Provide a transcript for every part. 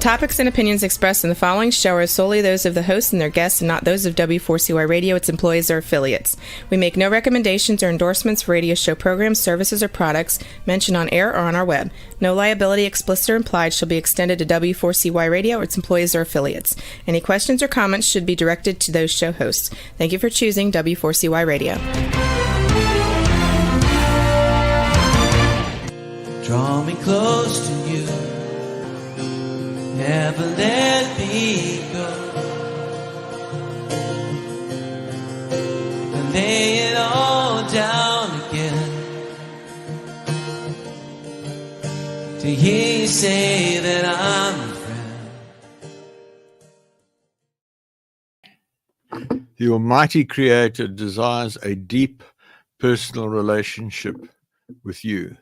topics and opinions expressed in the following show are solely those of the hosts and their guests and not those of W4CY Radio, its employees, or affiliates. We make no recommendations or endorsements for radio show programs, services, or products mentioned on air or on our web. No liability, explicit or implied, shall be extended to W4CY Radio or its employees or affiliates. Any questions or comments should be directed to those show hosts. Thank you for choosing W4CY Radio. Draw me close to you, never let me go. I lay it all down again to hear you say that I'm a friend. The Almighty Creator desires a deep personal relationship with you.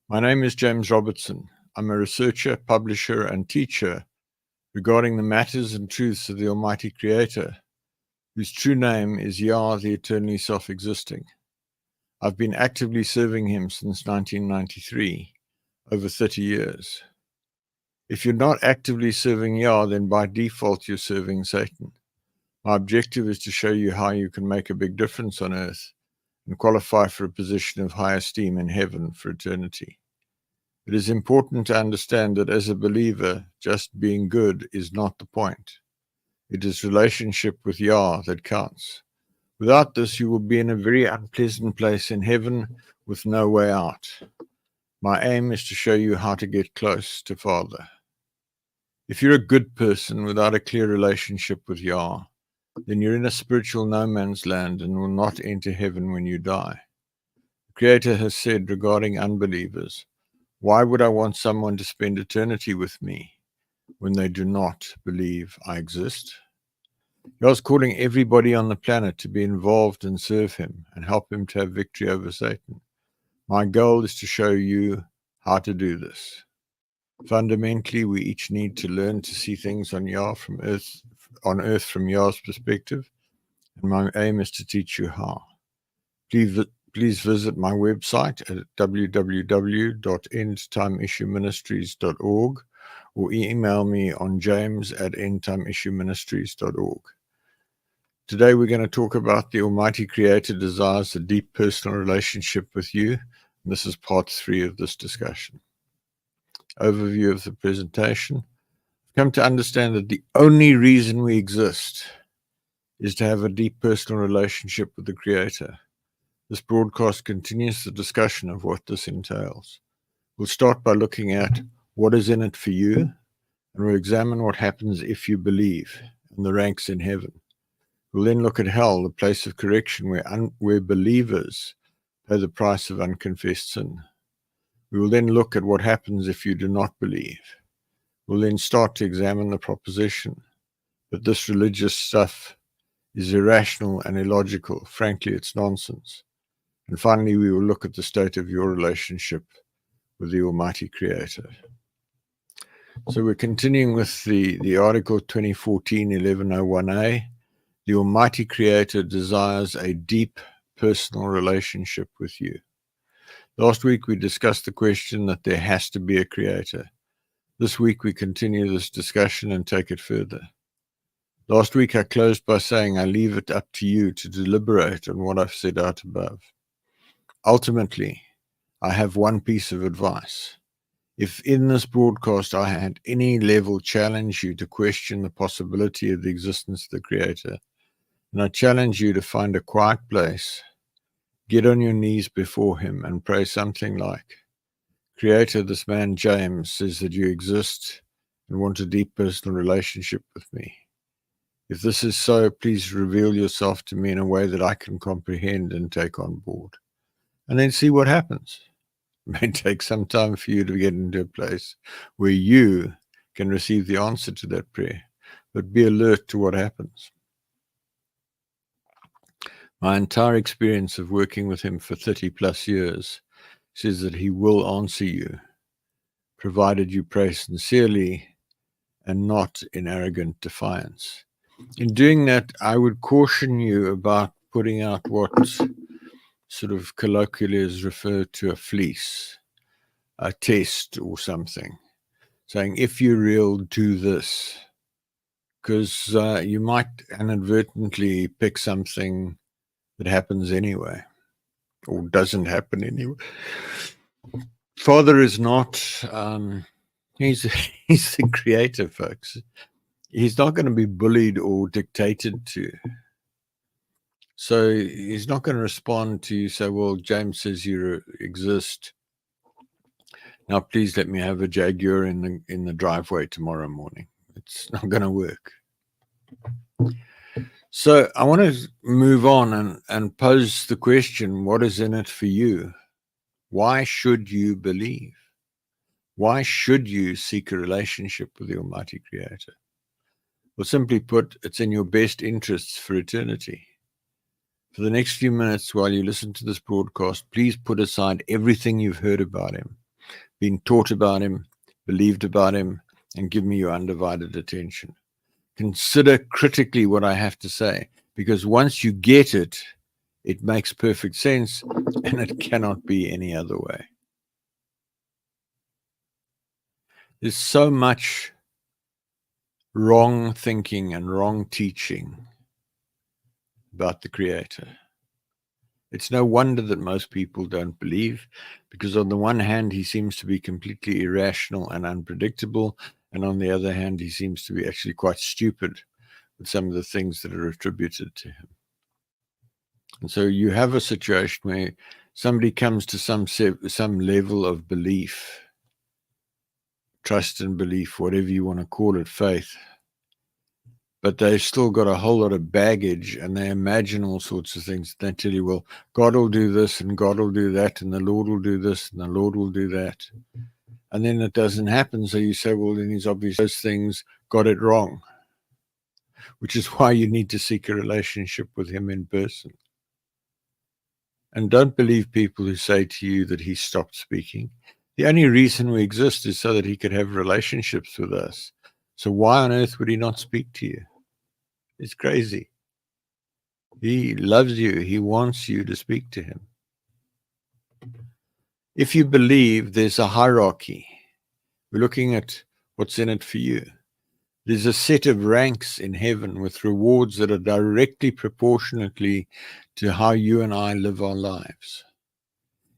My name is James Robertson. I'm a researcher, publisher, and teacher regarding the matters and truths of the Almighty Creator, whose true name is Yah, the eternally self-existing. I've been actively serving him since 1993, over 30 years. If you're not actively serving Yah, then by default you're serving Satan. My objective is to show you how you can make a big difference on earth and qualify for a position of high esteem in heaven for eternity. It is important to understand that as a believer, just being good is not the point. It is relationship with Yah that counts. Without this, you will be in a very unpleasant place in heaven with no way out. My aim is to show you how to get close to Father. If you're a good person without a clear relationship with Yah, then you're in a spiritual no man's land and will not enter heaven when you die. The Creator has said regarding unbelievers, why would I want someone to spend eternity with me when they do not believe I exist? Yah's calling everybody on the planet to be involved and serve him and help him to have victory over Satan. My goal is to show you how to do this. Fundamentally, we each need to learn to see things on earth from Yah's perspective, and my aim is to teach you how. Please visit my website at www.endtimeissueministries.org or email me on james@endtimeissueministries.org. Today we're going to talk about the Almighty Creator desires a deep personal relationship with you, and this is part 3 of this discussion. Overview of the presentation. I've come to understand that the only reason we exist is to have a deep personal relationship with the Creator. This broadcast continues the discussion of what this entails. We'll start by looking at what is in it for you, and we'll examine what happens if you believe and the ranks in heaven. We'll then look at hell, the place of correction where believers pay the price of unconfessed sin. We will then look at what happens if you do not believe. We'll then start to examine the proposition that this religious stuff is irrational and illogical. Frankly, it's nonsense. And finally, we will look at the state of your relationship with the Almighty Creator. So we're continuing with the article 2014-1101A. The Almighty Creator desires a deep personal relationship with you. Last week, we discussed the question that there has to be a Creator. This week, we continue this discussion and take it further. Last week, I closed by saying I leave it up to you to deliberate on what I've set out above. Ultimately, I have one piece of advice. If in this broadcast I had any level challenge you to question the possibility of the existence of the Creator, and I challenge you to find a quiet place, get on your knees before him and pray something like, Creator, this man James says that you exist and want a deep personal relationship with me. If this is so, please reveal yourself to me in a way that I can comprehend and take on board. And then see what happens. It may take some time for you to get into a place where you can receive the answer to that prayer, but be alert to what happens. My entire experience of working with him for 30 plus years says that he will answer you, provided you pray sincerely and not in arrogant defiance. In doing that, I would caution you about putting out what sort of colloquially is referred to a fleece, a test or something. saying, if you're real, do this. Because you might inadvertently pick something that happens anyway, or doesn't happen anyway. Father is not, he's the creator, folks. He's not going to be bullied or dictated to. So he's not going to respond to you, say, well, James says you exist. Now, please let me have a Jaguar in the driveway tomorrow morning. It's not going to work. So I want to move on and pose the question, what is in it for you? Why should you believe? Why should you seek a relationship with the Almighty Creator? Well, simply put, it's in your best interests for eternity. For the next few minutes while you listen to this broadcast, please put aside everything you've heard about him, been taught about him, believed about him, and give me your undivided attention. Consider critically what I have to say, because once you get it, it makes perfect sense, and it cannot be any other way. There's so much wrong thinking and wrong teaching about the Creator. It's no wonder that most people don't believe, because on the one hand, he seems to be completely irrational and unpredictable, and on the other hand, he seems to be actually quite stupid with some of the things that are attributed to him. And so you have a situation where somebody comes to some level of belief, trust and belief, whatever you want to call it, faith, but they've still got a whole lot of baggage, and they imagine all sorts of things. They tell you, well, God will do this and God will do that, and the Lord will do this and the Lord will do that. And then it doesn't happen. So you say, well, then he's obviously those things got it wrong, which is why you need to seek a relationship with him in person. And don't believe people who say to you that he stopped speaking. The only reason we exist is so that he could have relationships with us. So why on earth would he not speak to you? It's crazy. He loves you. He wants you to speak to him. If you believe there's a hierarchy, we're looking at what's in it for you. There's a set of ranks in heaven with rewards that are directly proportionately to how you and I live our lives.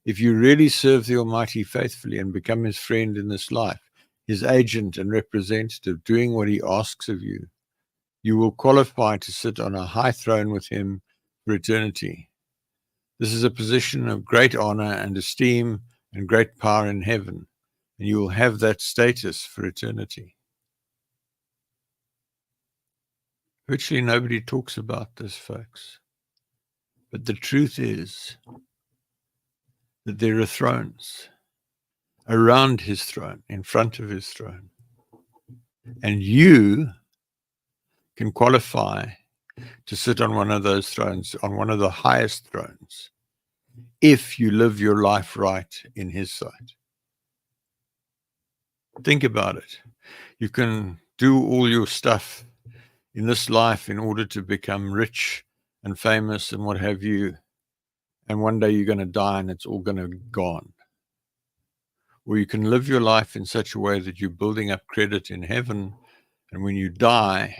If you really serve the Almighty faithfully and become his friend in this life, his agent and representative, doing what he asks of you, you will qualify to sit on a high throne with him for eternity. This is a position of great honor and esteem and great power in heaven, and you will have that status for eternity. Virtually nobody talks about this, folks. But the truth is that there are thrones around his throne, in front of his throne. And you can qualify to sit on one of those thrones, on one of the highest thrones, if you live your life right in his sight. Think about it. You can do all your stuff in this life in order to become rich and famous and what have you, and one day you're going to die and it's all going to be gone. Or you can live your life in such a way that you're building up credit in heaven, and when you die,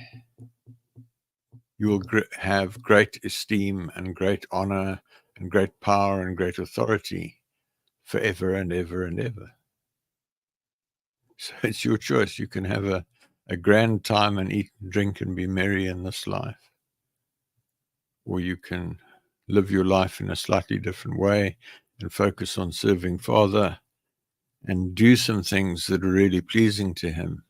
you will have great esteem and great honor and great power and great authority forever and ever and ever. So it's your choice. You can have a grand time and eat and drink and be merry in this life. Or you can live your life in a slightly different way and focus on serving Father and do some things that are really pleasing to him.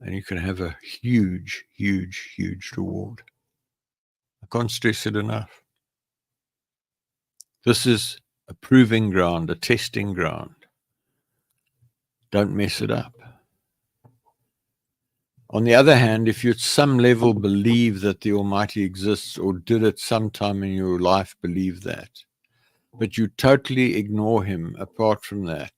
And you can have a huge, huge, huge reward. I can't stress it enough. This is a proving ground, a testing ground. Don't mess it up. On the other hand, if you at some level believe that the Almighty exists, or did at some time in your life believe that, but you totally ignore him apart from that,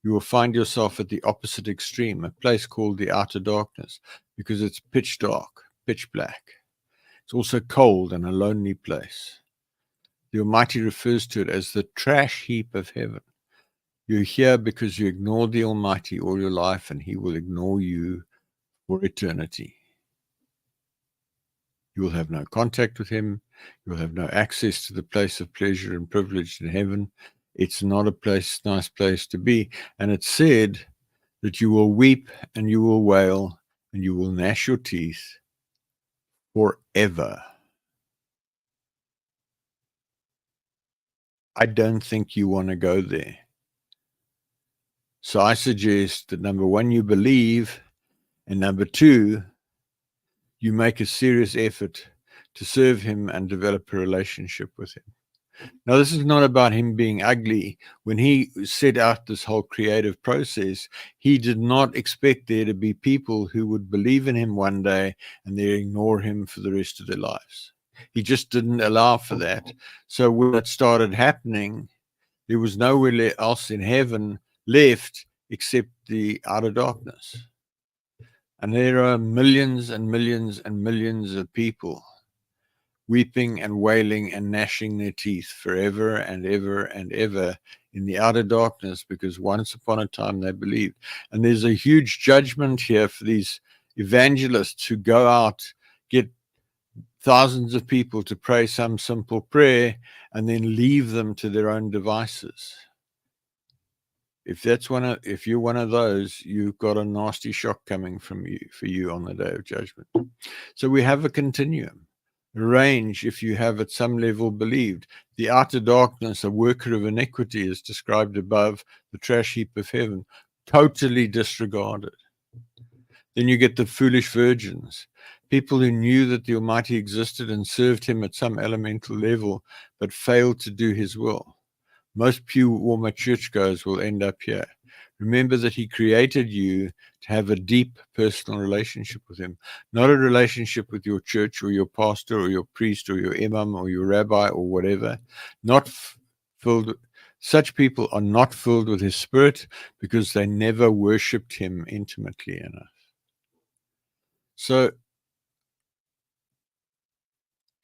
you will find yourself at the opposite extreme, a place called the outer darkness, because it's pitch dark, pitch black. It's also cold and a lonely place. The Almighty refers to it as the trash heap of heaven. You're here because you ignored the Almighty all your life, and He will ignore you for eternity. You will have no contact with Him. You will have no access to the place of pleasure and privilege in heaven. It's not a nice place to be. And it's said that you will weep and you will wail and you will gnash your teeth forever. I don't think you want to go there. So I suggest that number one, you believe, and number two, you make a serious effort to serve Him and develop a relationship with Him. Now, this is not about Him being ugly. When He set out this whole creative process, He did not expect there to be people who would believe in Him one day and they ignore Him for the rest of their lives. He just didn't allow for that. So when it started happening, there was nowhere else in heaven left except the outer darkness. And there are millions and millions and millions of people weeping and wailing and gnashing their teeth forever and ever and ever in the outer darkness, because once upon a time they believed. And there's a huge judgment here for these evangelists who go out, get thousands of people to pray some simple prayer, and then leave them to their own devices. If you're one of those, you've got a nasty shock coming for you on the day of judgment. So we have a continuum. Range, if you have at some level believed. The outer darkness, a worker of iniquity, is described above, the trash heap of heaven, totally disregarded. Then you get the foolish virgins, people who knew that the Almighty existed and served Him at some elemental level, but failed to do His will. Most pew-warmer churchgoers will end up here. Remember that He created you to have a deep personal relationship with Him, not a relationship with your church or your pastor or your priest or your imam or your rabbi or whatever. Not filled. Such people are not filled with His Spirit because they never worshipped Him intimately enough. So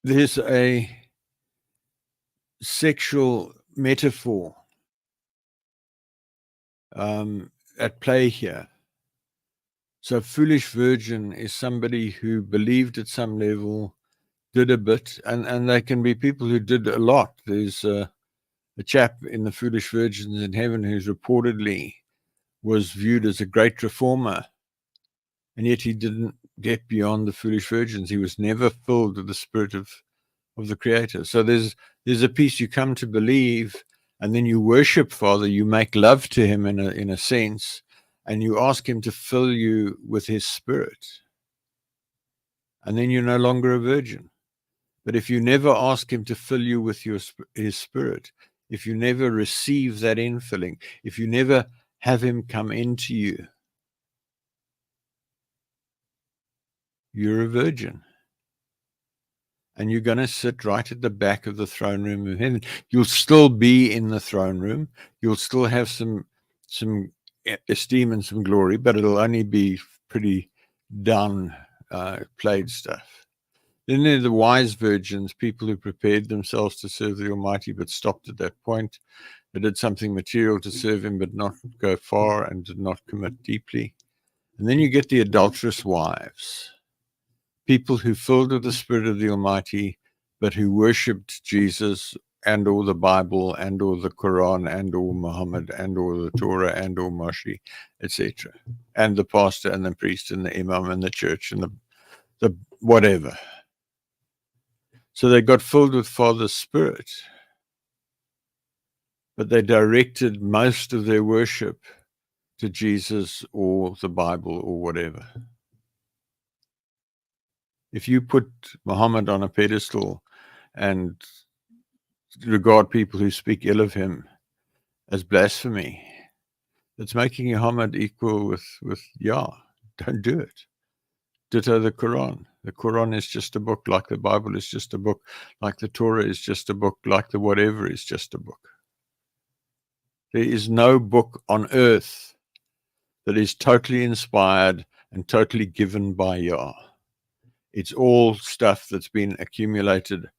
there's a sexual metaphor at play here. So foolish virgin is somebody who believed at some level, did a bit, and they can be people who did a lot. There's a chap in the foolish virgins in heaven who's reportedly was viewed as a great reformer, and yet he didn't get beyond the foolish virgins. He was never filled with the Spirit of the Creator. So there's a piece you come to believe, and then you worship Father, you make love to Him in a sense, and you ask Him to fill you with His Spirit. And then you're no longer a virgin. But if you never ask Him to fill you with His Spirit, if you never receive that infilling, if you never have Him come into you, you're a virgin. And you're going to sit right at the back of the throne room of heaven. You'll still be in the throne room. You'll still have some esteem and some glory, but it'll only be pretty down played stuff. Then there are the wise virgins, people who prepared themselves to serve the Almighty but stopped at that point. They did something material to serve Him but not go far and did not commit deeply. And then you get the adulterous wives, people who filled with the Spirit of the Almighty but who worshipped Jesus and or the Bible and or the Quran and or Muhammad and or the Torah and or Moshe, etc. And the pastor and the priest and the imam and the church and the whatever. So they got filled with Father's Spirit, but they directed most of their worship to Jesus or the Bible or whatever. If you put Muhammad on a pedestal and regard people who speak ill of him as blasphemy, it's making Muhammad equal with Yah. Don't do it. Ditto the Quran. The Quran is just a book, like the Bible is just a book, like the Torah is just a book, like the whatever is just a book. There is no book on earth that is totally inspired and totally given by Yah. It's all stuff that's been accumulated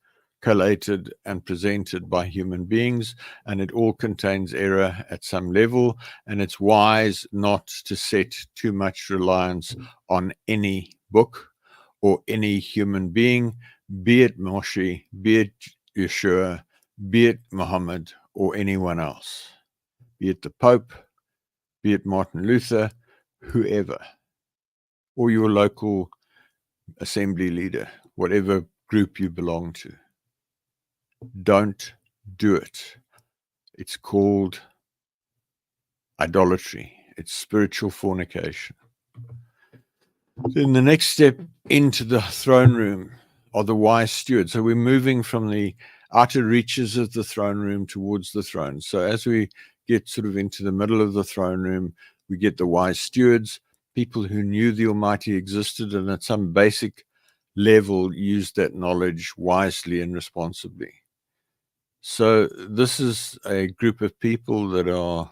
collated and presented by human beings, and it all contains error at some level, and it's wise not to set too much reliance on any book or any human being, be it Moshe, be it Yeshua, be it Muhammad, or anyone else, be it the Pope, be it Martin Luther, whoever, or your local assembly leader, whatever group you belong to. Don't do it. It's called idolatry. It's spiritual fornication. Then the next step into the throne room are the wise stewards. So we're moving from the outer reaches of the throne room towards the throne. So as we get sort of into the middle of the throne room, we get the wise stewards, people who knew the Almighty existed and at some basic level used that knowledge wisely and responsibly. So this is a group of people that are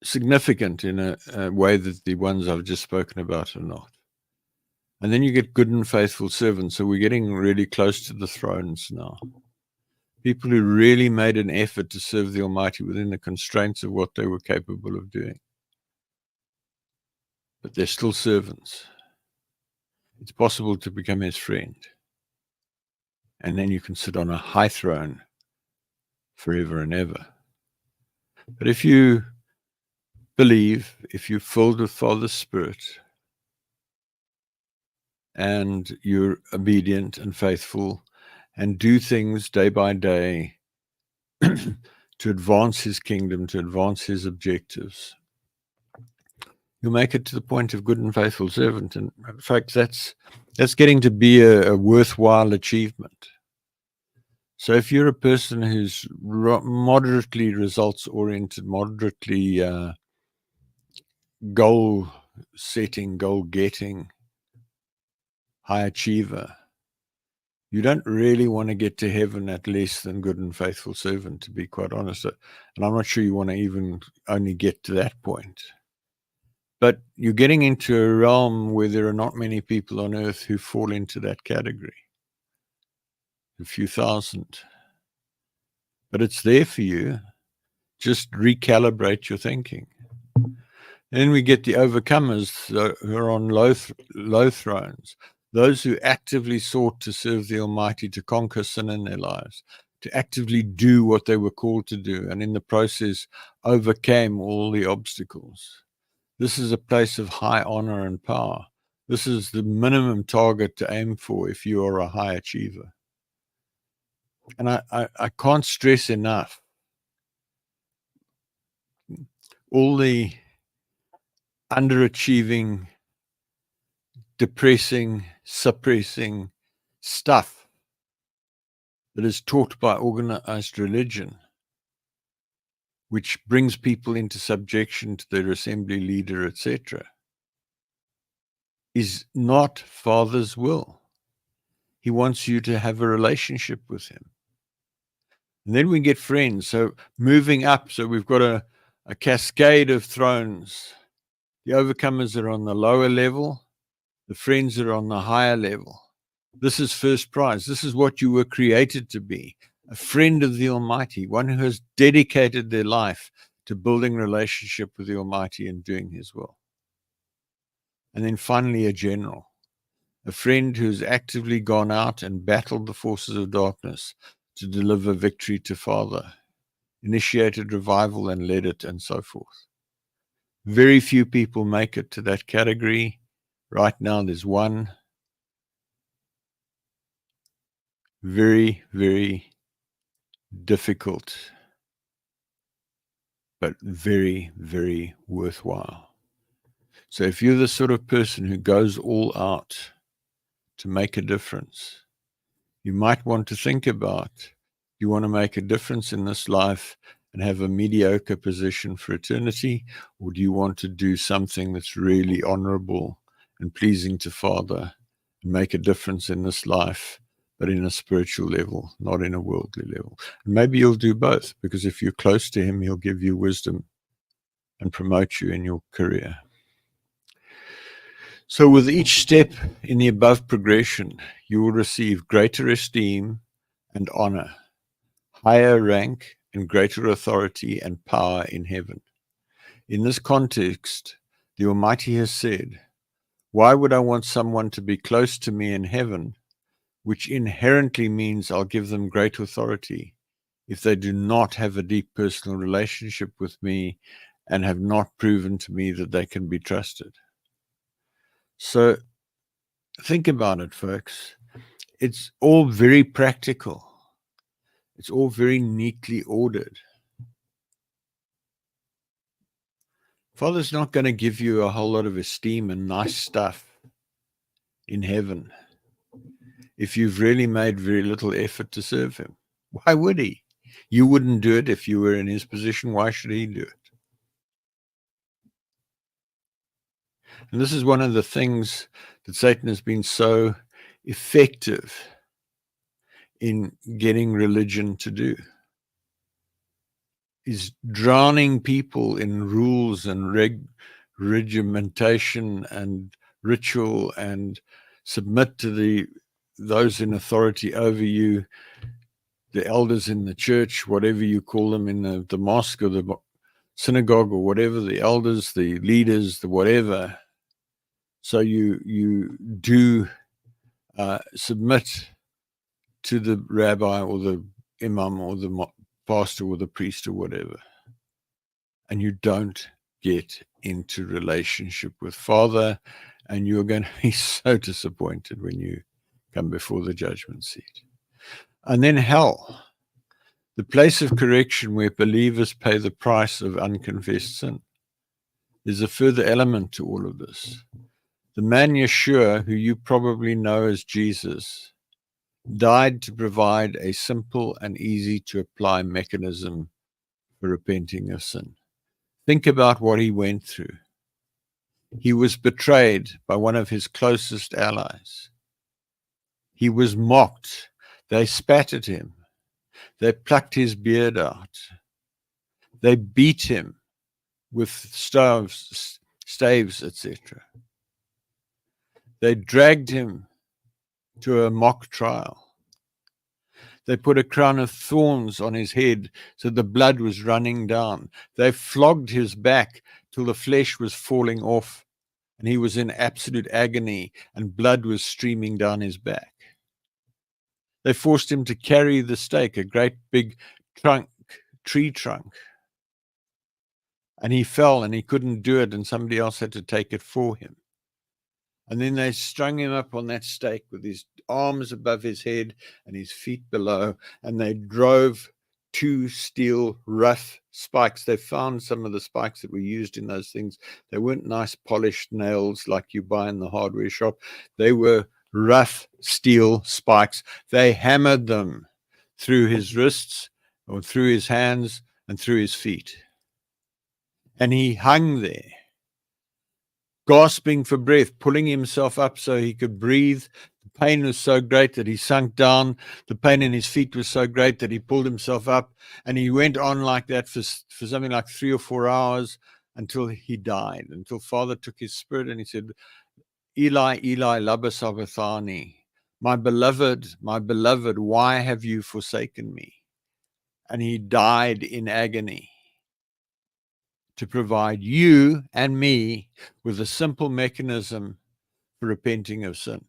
significant in a way that the ones I've just spoken about are not. And then you get good and faithful servants. So we're getting really close to the thrones now. People who really made an effort to serve the Almighty within the constraints of what they were capable of doing. But they're still servants. It's possible to become his friend. And then you can sit on a high throne forever and ever. But if you believe, if you're filled with Father's Spirit, and you're obedient and faithful and do things day by day to advance his kingdom, to advance his objectives, you'll make it to the point of good and faithful servant. And in fact, that's getting to be a worthwhile achievement. So if you're a person who's moderately results-oriented, moderately goal-setting, goal-getting, high achiever, you don't really want to get to heaven at less than good and faithful servant, to be quite honest. And I'm not sure you want to even only get to that point. But you're getting into a realm where there are not many people on earth who fall into that category. A few thousand. But it's there for you. Just recalibrate your thinking. Then we get the overcomers who are on low thrones. Those who actively sought to serve the Almighty, to conquer sin in their lives, to actively do what they were called to do, and in the process overcame all the obstacles. This is a place of high honor and power. This is the minimum target to aim for if you are a high achiever. And I can't stress enough all the underachieving, depressing, suppressing stuff that is taught by organized religion, which brings people into subjection to their assembly leader, etc., is not Father's will. He wants you to have a relationship with him. And then we get friends. So moving up, so we've got a cascade of thrones. The overcomers are on the lower level. The friends are on the higher level. This is first prize. This is what you were created to be, a friend of the Almighty, one who has dedicated their life to building relationship with the Almighty and doing his will. And then finally, a general, a friend who's actively gone out and battled the forces of darkness to deliver victory to Father, initiated revival and led it, and so forth. Very few people make it to that category. Right now, there's one. Very, very difficult, but very, very worthwhile. So if you're the sort of person who goes all out to make a difference, you might want to think about, you want to make a difference in this life and have a mediocre position for eternity, or do you want to do something that's really honorable and pleasing to Father and make a difference in this life, but in a spiritual level, not in a worldly level? And maybe you'll do both, because if you're close to him, he'll give you wisdom and promote you in your career. So with each step in the above progression, you will receive greater esteem and honor, higher rank and greater authority and power in heaven. In this context, the Almighty has said, why would I want someone to be close to me in heaven, which inherently means I'll give them great authority, if they do not have a deep personal relationship with me and have not proven to me that they can be trusted? So think about it, folks. It's all very practical. It's all very neatly ordered. Father's not going to give you a whole lot of esteem and nice stuff in heaven if you've really made very little effort to serve him. Why would he? You wouldn't do it if you were in his position. Why should he do it? And this is one of the things that Satan has been so effective in getting religion to do, is drowning people in rules and regimentation and ritual, and submit to those in authority over you, the elders in the church, whatever you call them, in the mosque or the synagogue or whatever, the elders, the leaders, the whatever. So you do submit to the rabbi or the imam or the pastor or the priest or whatever, and you don't get into relationship with Father, and you're going to be so disappointed when you come before the judgment seat. And then hell, the place of correction where believers pay the price of unconfessed sin. There's a further element to all of this. The man Yeshua, who you probably know as Jesus, died to provide a simple and easy to apply mechanism for repenting of sin. Think about what he went through. He was betrayed by one of his closest allies. He was mocked. They spat at him. They plucked his beard out. They beat him with staves, etc. They dragged him to a mock trial. They put a crown of thorns on his head so the blood was running down. They flogged his back till the flesh was falling off, and he was in absolute agony, and blood was streaming down his back. They forced him to carry the stake, a great big tree trunk. And he fell and he couldn't do it, and somebody else had to take it for him. And then they strung him up on that stake with his arms above his head and his feet below, and they drove 2 steel rough spikes. They found some of the spikes that were used in those things. They weren't nice polished nails like you buy in the hardware shop. They were rough steel spikes. They hammered them through his wrists or through his hands and through his feet. And he hung there, gasping for breath, pulling himself up so he could breathe. The pain was so great that he sunk down. The pain in his feet was so great that he pulled himself up. And he went on like that for something like 3 or 4 hours until he died, until Father took his spirit and he said, Eli, Eli, lama sabachthani, my beloved, why have you forsaken me? And he died in agony to provide you and me with a simple mechanism for repenting of sin.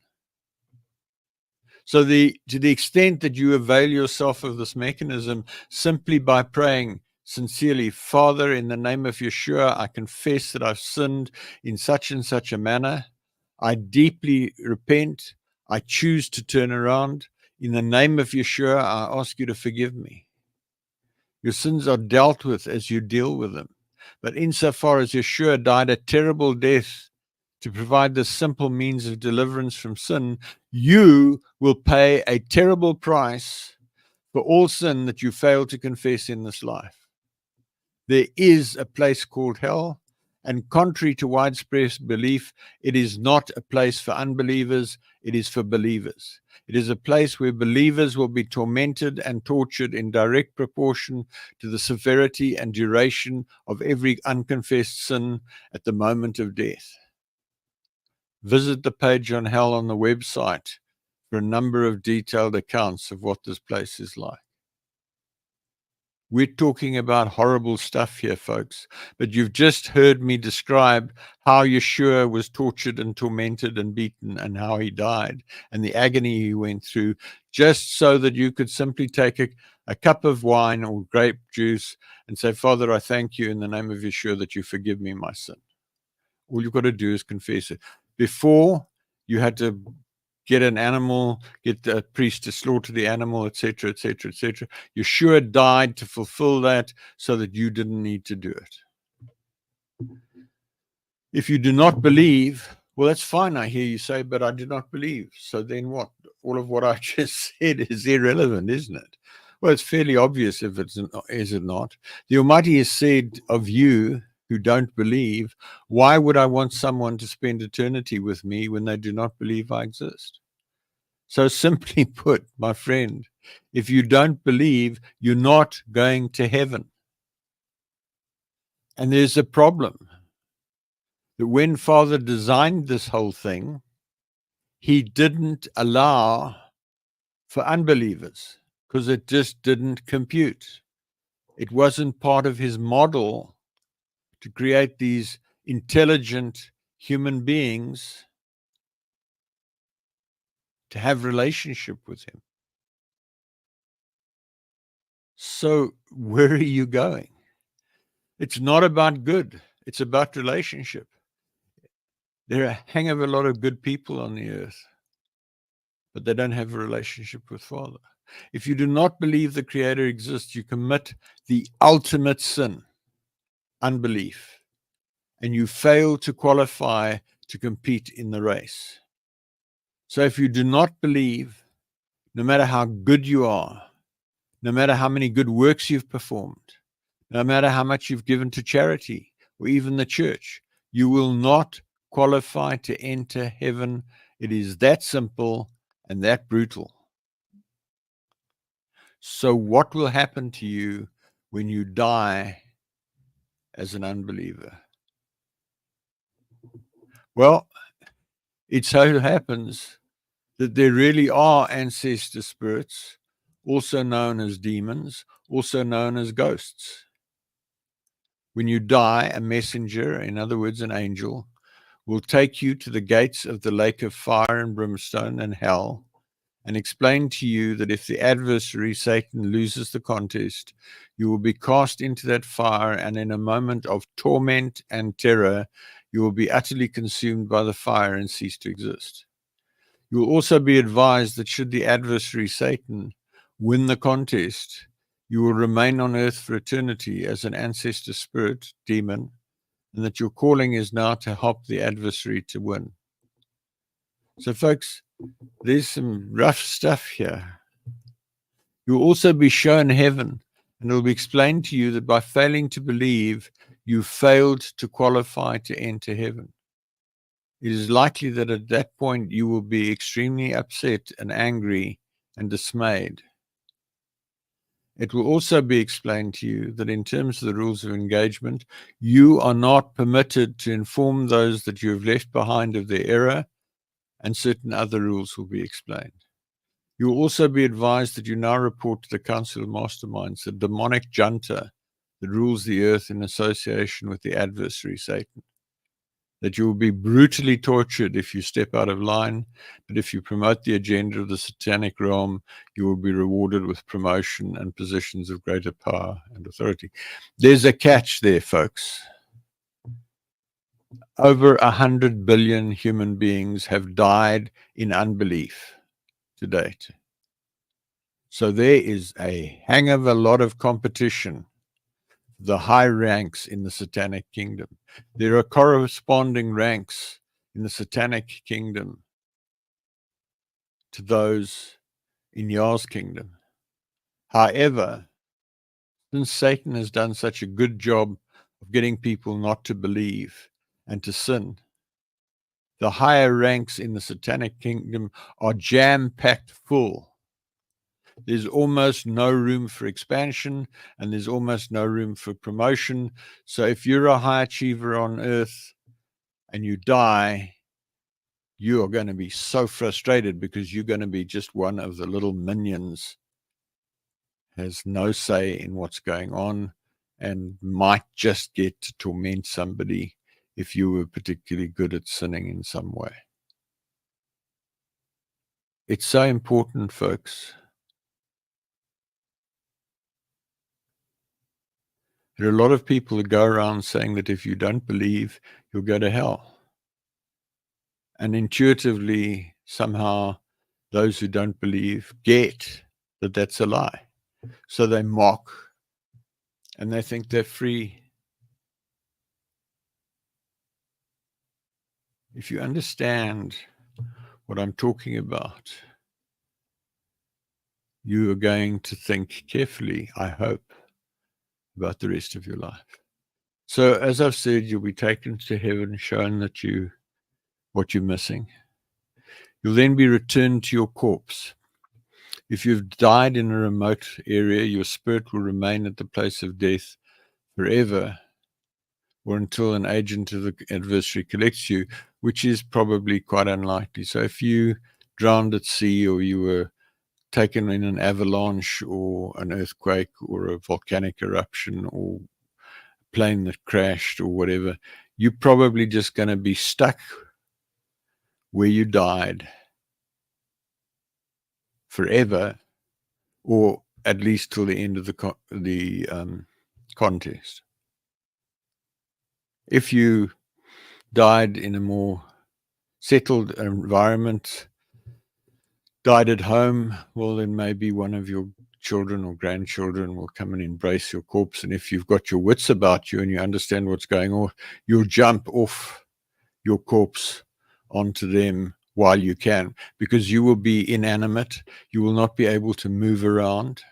So to the extent that you avail yourself of this mechanism simply by praying sincerely, Father, in the name of Yeshua, I confess that I've sinned in such and such a manner. I deeply repent. I choose to turn around. In the name of Yeshua, I ask you to forgive me. Your sins are dealt with as you deal with them. But insofar as Yeshua died a terrible death to provide this simple means of deliverance from sin, you will pay a terrible price for all sin that you fail to confess in this life. There is a place called hell, and contrary to widespread belief, it is not a place for unbelievers, it is for believers. It is a place where believers will be tormented and tortured in direct proportion to the severity and duration of every unconfessed sin at the moment of death. visit the page on hell on the website for a number of detailed accounts of what this place is like. We're talking about horrible stuff here, folks, but you've just heard me describe how Yeshua was tortured and tormented and beaten and how he died and the agony he went through, just so that you could simply take a cup of wine or grape juice and say, Father, I thank you in the name of Yeshua that you forgive me my sin. All you've got to do is confess it. Before, you had to get an animal, get a priest to slaughter the animal, etc., etc., etc. Yeshua died to fulfill that so that you didn't need to do it. If you do not believe, well, that's fine, I hear you say, but I do not believe. So then what? All of what I just said is irrelevant, isn't it? Well, it's fairly obvious if it's, is it not? The Almighty has said of you who don't believe, why would I want someone to spend eternity with me when they do not believe I exist? So simply put, my friend, if you don't believe, you're not going to heaven. And there's a problem that when Father designed this whole thing, he didn't allow for unbelievers because it just didn't compute. It wasn't part of his model to create these intelligent human beings to have relationship with him. So where are you going? It's not about good. It's about relationship. There are a hang of a lot of good people on the earth, but they don't have a relationship with Father. If you do not believe the Creator exists, you commit the ultimate sin, unbelief, and you fail to qualify to compete in the race. So if you do not believe, no matter how good you are, no matter how many good works you've performed, no matter how much you've given to charity or even the church, you will not qualify to enter heaven. It is that simple and that brutal. So what will happen to you when you die as an unbeliever? Well, it so happens that there really are ancestor spirits, also known as demons, also known as ghosts. When you die, a messenger, in other words, an angel, will take you to the gates of the lake of fire and brimstone and hell and explain to you that if the adversary, Satan, loses the contest, you will be cast into that fire, and in a moment of torment and terror, you will be utterly consumed by the fire and cease to exist. You will also be advised that should the adversary, Satan, win the contest, you will remain on earth for eternity as an ancestor spirit, demon, and that your calling is now to help the adversary to win. So, folks, there's some rough stuff here. You'll also be shown heaven, and it will be explained to you that by failing to believe, you failed to qualify to enter heaven. It is likely that at that point you will be extremely upset and angry and dismayed. It will also be explained to you that in terms of the rules of engagement, you are not permitted to inform those that you have left behind of their error, and certain other rules will be explained. You will also be advised that you now report to the Council of Masterminds, the demonic junta that rules the earth in association with the adversary, Satan. That you will be brutally tortured if you step out of line, but if you promote the agenda of the satanic realm, you will be rewarded with promotion and positions of greater power and authority. There's a catch there, folks. Over 100 billion human beings have died in unbelief to date. So there is a hang of a lot of competition, the high ranks in the satanic kingdom. There are corresponding ranks in the satanic kingdom to those in Yah's kingdom. However, since Satan has done such a good job of getting people not to believe and to sin, the higher ranks in the satanic kingdom are jam-packed full. There's almost no room for expansion, and there's almost no room for promotion. So if you're a high achiever on earth and you die, you are going to be so frustrated because you're going to be just one of the little minions, has no say in what's going on, and might just get to torment somebody if you were particularly good at sinning in some way. It's so important, folks. There are a lot of people who go around saying that if you don't believe, you'll go to hell. And intuitively, somehow, those who don't believe get that that's a lie. So they mock and they think they're free. If you understand what I'm talking about, you are going to think carefully, I hope, about the rest of your life. So, as I've said, you'll be taken to heaven, shown that what you're missing. You'll then be returned to your corpse. If you've died in a remote area, your spirit will remain at the place of death forever, or until an agent of the adversary collects you, which is probably quite unlikely. So if you drowned at sea, or you were taken in an avalanche or an earthquake or a volcanic eruption or a plane that crashed or whatever, you're probably just going to be stuck where you died forever, or at least till the end of the contest. If you died in a more settled environment, died at home, well, then maybe one of your children or grandchildren will come and embrace your corpse. And if you've got your wits about you and you understand what's going on, you'll jump off your corpse onto them while you can, because you will be inanimate. You will not be able to move around.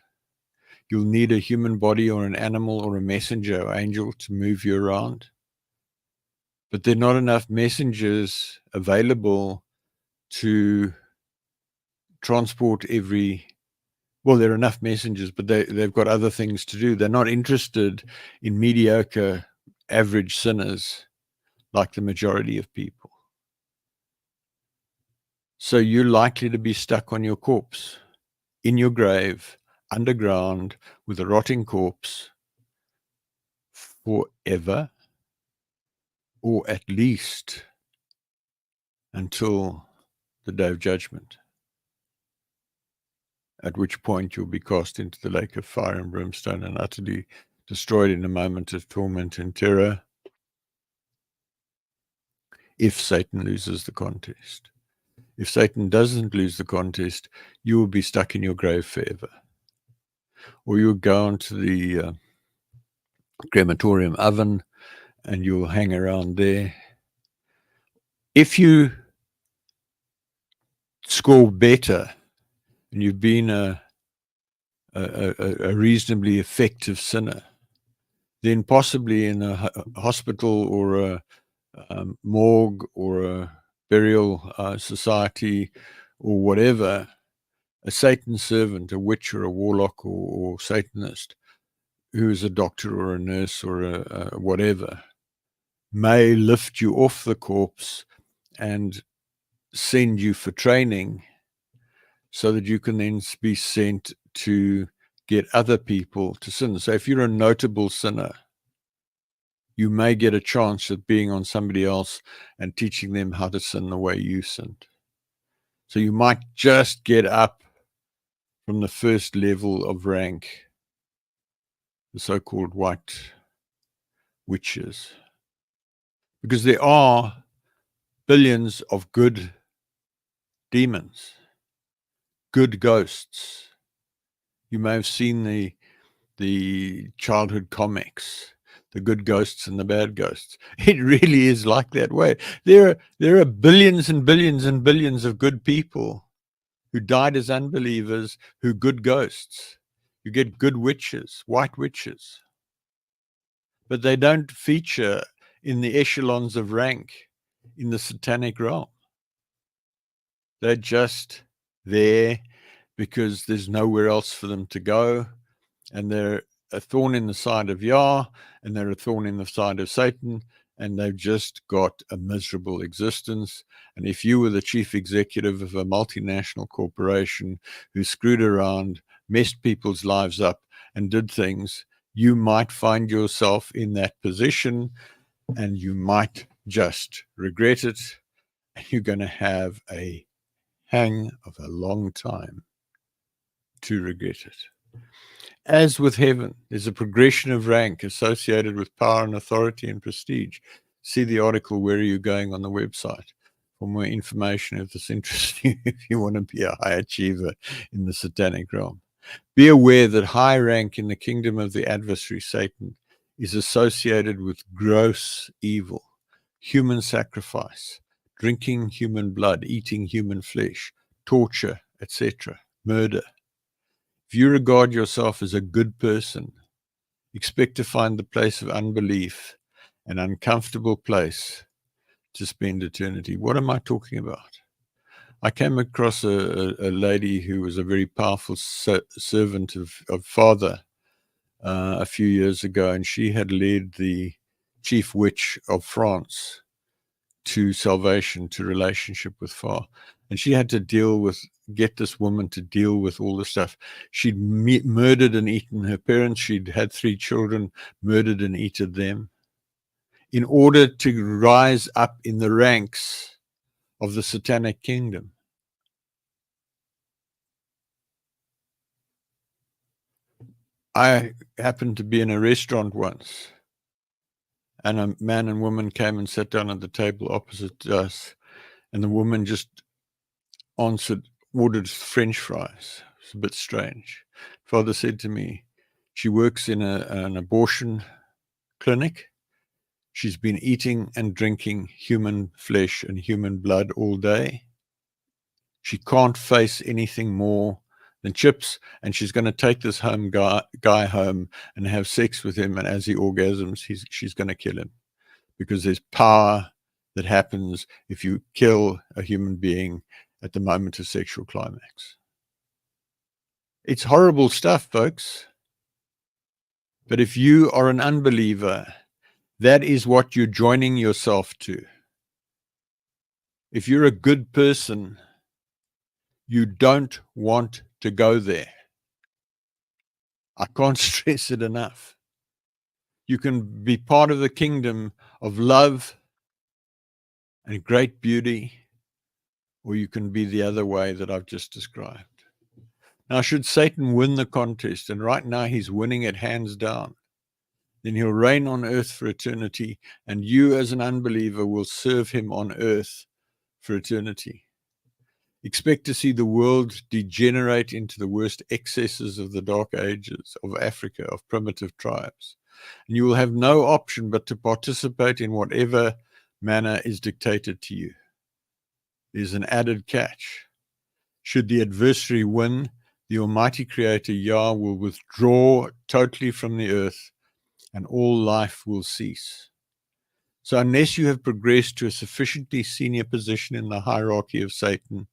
You'll need a human body or an animal or a messenger or angel to move you around. But there are not enough messengers available to transport there are enough messengers, but they've got other things to do. They're not interested in mediocre, average sinners like the majority of people. So you're likely to be stuck on your corpse, in your grave, underground, with a rotting corpse forever, or at least until the day of judgment, at which point you'll be cast into the lake of fire and brimstone and utterly destroyed in a moment of torment and terror, if Satan loses the contest. If Satan doesn't lose the contest, you will be stuck in your grave forever. Or you'll go onto the crematorium oven and you'll hang around there. If you score better and you've been a reasonably effective sinner, then possibly in a hospital or a morgue or a burial society or whatever, a Satan servant, a witch or a warlock or Satanist, who is a doctor or a nurse or a whatever, may lift you off the corpse and send you for training so that you can then be sent to get other people to sin. So if you're a notable sinner, you may get a chance at being on somebody else and teaching them how to sin the way you sinned. So you might just get up from the first level of rank, the so-called white witches. Because there are billions of good demons, good ghosts. You may have seen the childhood comics, the good ghosts and the bad ghosts. It really is like that way. There are billions and billions and billions of good people who died as unbelievers, who good ghosts. You get good witches, white witches. But they don't feature in the echelons of rank in the satanic realm. They're just there because there's nowhere else for them to go. And they're a thorn in the side of Yah, and they're a thorn in the side of Satan, and they've just got a miserable existence. And if you were the chief executive of a multinational corporation who screwed around, messed people's lives up, and did things, you might find yourself in that position, and you might just regret it, and you're going to have a hang of a long time to regret it. As with heaven, there's a progression of rank associated with power and authority and prestige. See the article, Where Are You Going, on the website for more information if this interests you, if you want to be a high achiever in the satanic realm. Be aware that high rank in the kingdom of the adversary, Satan, is associated with gross evil, human sacrifice, drinking human blood, eating human flesh, torture, etc., murder. If you regard yourself as a good person, expect to find the place of unbelief an uncomfortable place to spend eternity. What am I talking about? I came across a lady who was a very powerful servant of Father a few years ago, and she had led the chief witch of France to salvation, to relationship with Father. And she had to get this woman to deal with all the stuff. She'd murdered and eaten her parents. She'd had 3 children, murdered and eaten them, in order to rise up in the ranks of the satanic kingdom. I happened to be in a restaurant once, and a man and woman came and sat down at the table opposite us, and the woman just ordered French fries. It's a bit strange. Father said to me, she works in an abortion clinic. She's been eating and drinking human flesh and human blood all day. She can't face anything more than chips, and she's going to take this guy home and have sex with him, and as he orgasms, she's going to kill him, because there's power that happens if you kill a human being at the moment of sexual climax. It's horrible stuff, folks. But if you are an unbeliever, that is what you're joining yourself to. If you're a good person, you don't want to go there. I can't stress it enough. You can be part of the kingdom of love and great beauty, or you can be the other way that I've just described. Now, should Satan win the contest, and right now he's winning it hands down, then he'll reign on earth for eternity, and you as an unbeliever will serve him on earth for eternity. Expect to see the world degenerate into the worst excesses of the dark ages of Africa, of primitive tribes. And you will have no option but to participate in whatever manner is dictated to you. There's an added catch. Should the adversary win, the Almighty Creator, Yah, will withdraw totally from the earth, and all life will cease. So unless you have progressed to a sufficiently senior position in the hierarchy of Satan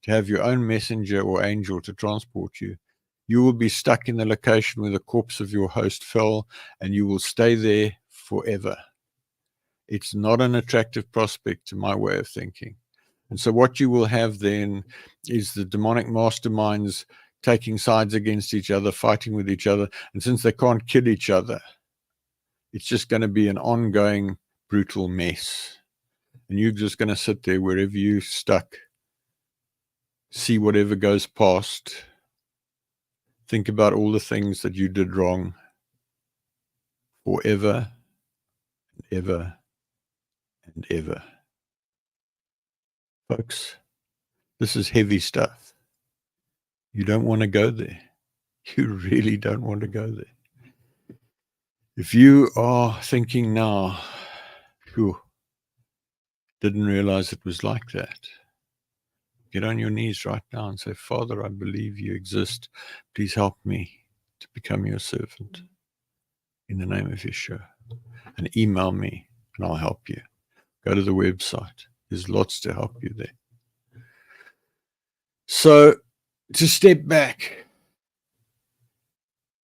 to have your own messenger or angel to transport you, you will be stuck in the location where the corpse of your host fell, and you will stay there forever. It's not an attractive prospect to my way of thinking. And so what you will have then is the demonic masterminds taking sides against each other, fighting with each other. And since they can't kill each other, it's just going to be an ongoing brutal mess. And you're just going to sit there wherever you're stuck, see whatever goes past, think about all the things that you did wrong forever and ever and ever. Folks, this is heavy stuff. You don't want to go there. You really don't want to go there. If you are thinking now, phew, didn't realize it was like that, get on your knees right now and say, Father, I believe you exist. Please help me to become your servant in the name of Yeshua. And email me and I'll help you. Go to the website. There's lots to help you there. So to step back,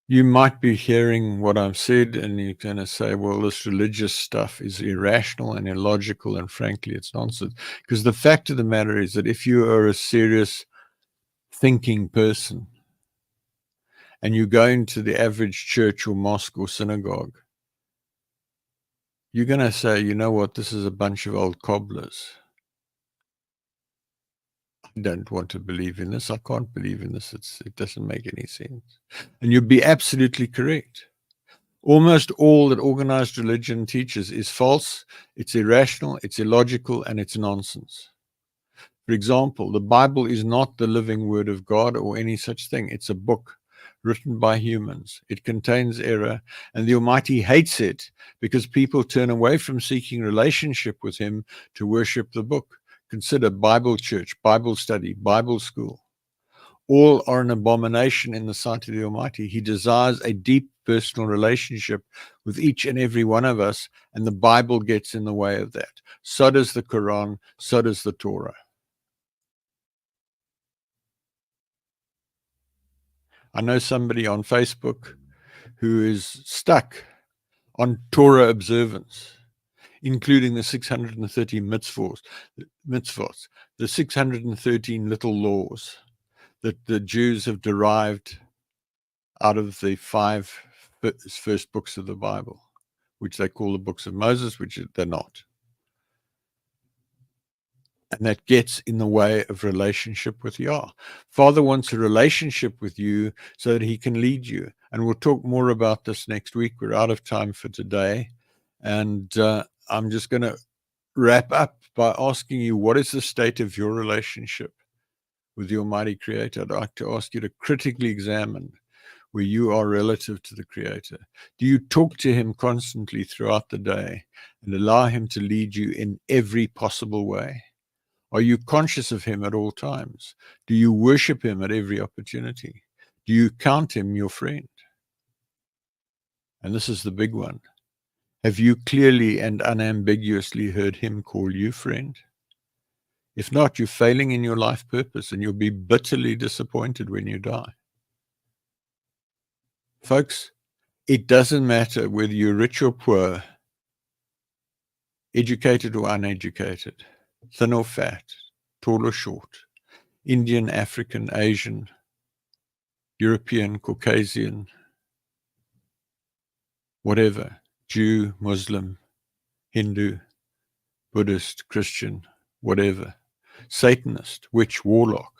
You might be hearing what I've said and you're going to say, well, this religious stuff is irrational and illogical, and frankly, it's nonsense. Because the fact of the matter is that if you are a serious thinking person and you go into the average church or mosque or synagogue, you're going to say, you know what, this is a bunch of old cobblers. I don't want to believe in this. I can't believe in this. It doesn't make any sense. And you'd be absolutely correct. Almost all that organized religion teaches is false, it's irrational, it's illogical, and it's nonsense. For example, the Bible is not the living word of God or any such thing. It's a book written by humans. It contains error, and the Almighty hates it because people turn away from seeking relationship with Him to worship the book. Consider Bible church, Bible study, Bible school. All are an abomination in the sight of the Almighty. He desires a deep personal relationship with each and every one of us, and the Bible gets in the way of that. So does the Quran, so does the Torah. I know somebody on Facebook who is stuck on Torah observance, including the 630 mitzvahs, the 613 little laws that the Jews have derived out of the 5 first books of the Bible, which they call the books of Moses, which they're not. And that gets in the way of relationship with Yah. Father wants a relationship with you so that He can lead you. And we'll talk more about this next week. We're out of time for today. And I'm just going to wrap up by asking you, what is the state of your relationship with the Almighty Creator? I'd like to ask you to critically examine where you are relative to the Creator. Do you talk to Him constantly throughout the day and allow Him to lead you in every possible way? Are you conscious of Him at all times? Do you worship Him at every opportunity? Do you count Him your friend? And this is the big one. Have you clearly and unambiguously heard Him call you friend? If not, you're failing in your life purpose and you'll be bitterly disappointed when you die. Folks, it doesn't matter whether you're rich or poor, educated or uneducated, thin or fat, tall or short, Indian, African, Asian, European, Caucasian, whatever, Jew, Muslim, Hindu, Buddhist, Christian, whatever, Satanist, witch, warlock.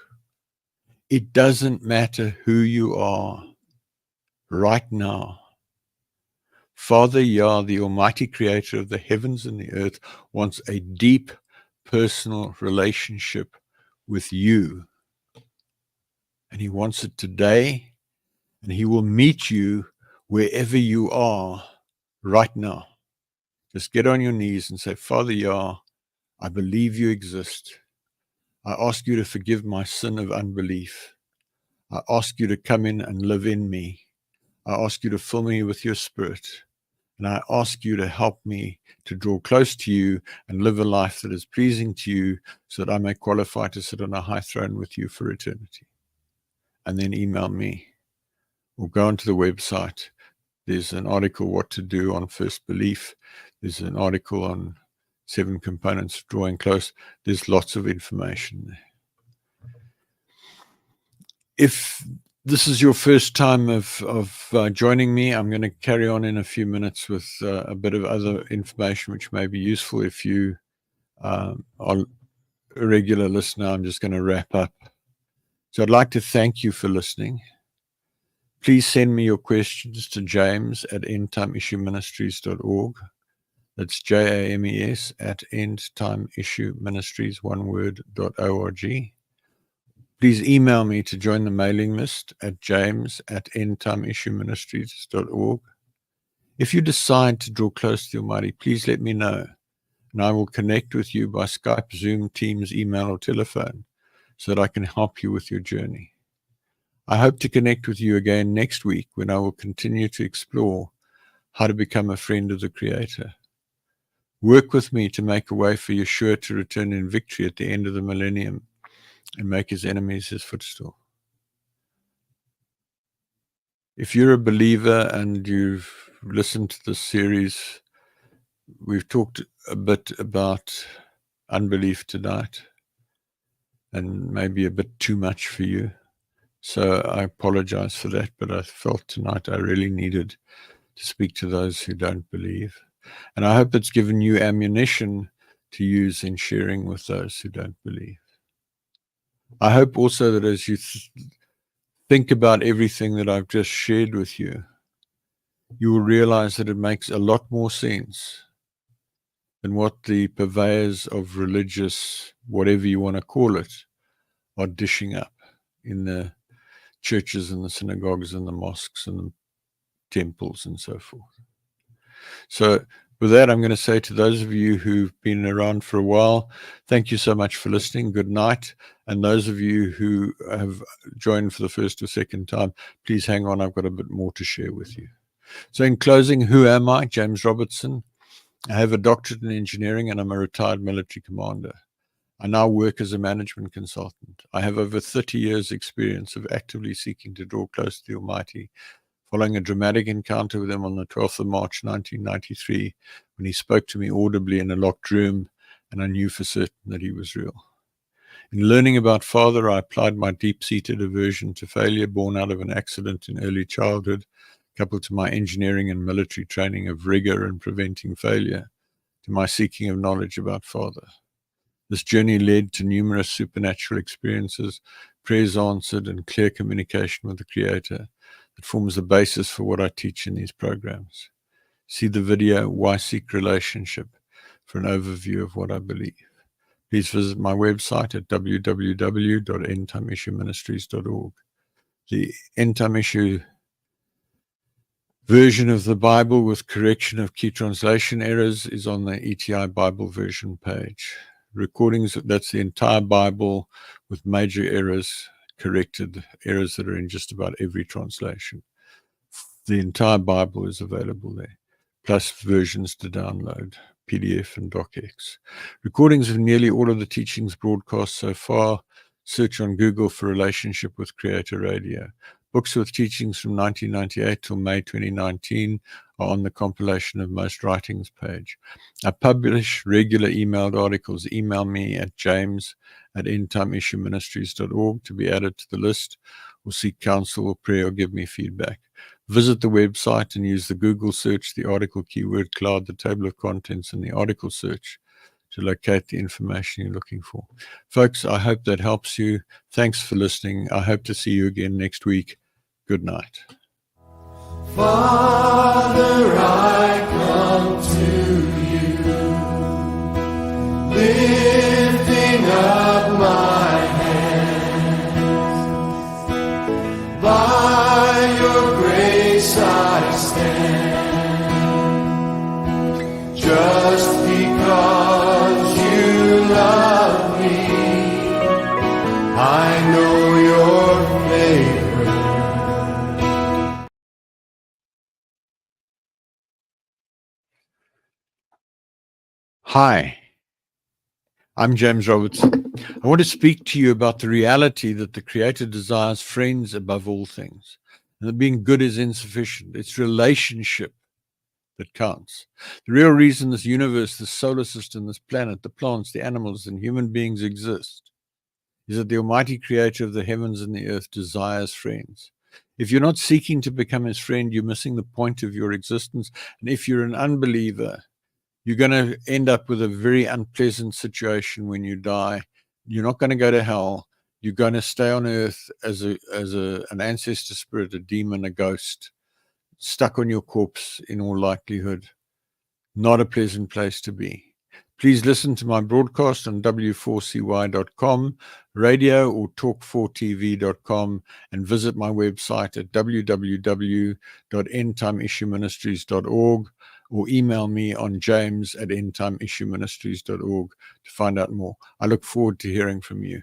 It doesn't matter who you are right now. Father Yah, the Almighty Creator of the heavens and the earth, wants a deep personal relationship with you. And He wants it today, and He will meet you wherever you are right now. Just get on your knees and say, Father Yah, I believe you exist. I ask you to forgive my sin of unbelief. I ask you to come in and live in me. I ask you to fill me with your Spirit. And I ask you to help me to draw close to you and live a life that is pleasing to you so that I may qualify to sit on a high throne with you for eternity. And then email me or go onto the website. There's an article, What to Do on First Belief. There's an article on 7 components of drawing close. There's lots of information there. If this is your first time of joining me, I'm going to carry on in a few minutes with a bit of other information which may be useful. If you are a regular listener, I'm just going to wrap up. So I'd like to thank you for listening. Please send me your questions to james@endtimeissueministries.org. That's JAMES at endtimeissueministries, one word.org. Please email me to join the mailing list at james@endtimeissueministries.org. If you decide to draw close to the Almighty, please let me know, and I will connect with you by Skype, Zoom, Teams, email, or telephone so that I can help you with your journey. I hope to connect with you again next week when I will continue to explore how to become a friend of the Creator. Work with me to make a way for Yeshua to return in victory at the end of the millennium and make His enemies His footstool. If you're a believer and you've listened to this series, we've talked a bit about unbelief tonight and maybe a bit too much for you. So I apologize for that, but I felt tonight I really needed to speak to those who don't believe. And I hope it's given you ammunition to use in sharing with those who don't believe. I hope also that as you think about everything that I've just shared with you, you will realize that it makes a lot more sense than what the purveyors of religious, whatever you want to call it, are dishing up in the churches and the synagogues and the mosques and the temples and so forth. So with that, I'm going to say to those of you who've been around for a while, thank you so much for listening. Good night. And those of you who have joined for the first or second time, please hang on. I've got a bit more to share with you. So in closing, who am I? James Robertson. I have a doctorate in engineering and I'm a retired military commander. I now work as a management consultant. I have over 30 years experience of actively seeking to draw close to the Almighty, following a dramatic encounter with him on the 12th of March, 1993, when he spoke to me audibly in a locked room, and I knew for certain that he was real. In learning about Father, I applied my deep-seated aversion to failure born out of an accident in early childhood, coupled to my engineering and military training of rigor in preventing failure, to my seeking of knowledge about Father. This journey led to numerous supernatural experiences, prayers answered, and clear communication with the Creator that forms the basis for what I teach in these programs. See the video, Why Seek Relationship, for an overview of what I believe. Please visit my website at www.endtimeissueministries.org. The End Time Issue version of the Bible with correction of key translation errors is on the ETI Bible version page. Recordings, that's the entire Bible with major errors, corrected errors that are in just about every translation. The entire Bible is available there, plus versions to download, PDF and DocX. Recordings of nearly all of the teachings broadcast so far. Search on Google for Relationship with Creator Radio. Books with teachings from 1998 till May 2019 are on the compilation of most writings page. I publish regular emailed articles. Email me at james@endtimeissueministries.org to be added to the list, or seek counsel or prayer or give me feedback. Visit the website and use the Google search, the article keyword cloud, the table of contents, and the article search to locate the information you're looking for. Folks, I hope that helps you. Thanks for listening. I hope to see you again next week. Good night. Father, I come to you, lifting up my hands. By your grace I stand, just because you love me. I know your favor. Hi, I'm James Robertson. I want to speak to you about the reality that the Creator desires friends above all things, and that being good is insufficient. It's relationship that counts. The real reason this universe, this solar system, this planet, the plants, the animals, and human beings exist is that the Almighty Creator of the heavens and the earth desires friends. If you're not seeking to become his friend, you're missing the point of your existence. And if you're an unbeliever, you're going to end up with a very unpleasant situation when you die. You're not going to go to hell. You're going to stay on earth as an ancestor spirit, a demon, a ghost, stuck on your corpse in all likelihood. Not a pleasant place to be. Please listen to my broadcast on w4cy.com, radio, or talk4tv.com, and visit my website at www.endtimeissueministries.org, or email me on james@endtimeissueministries.org to find out more. I look forward to hearing from you.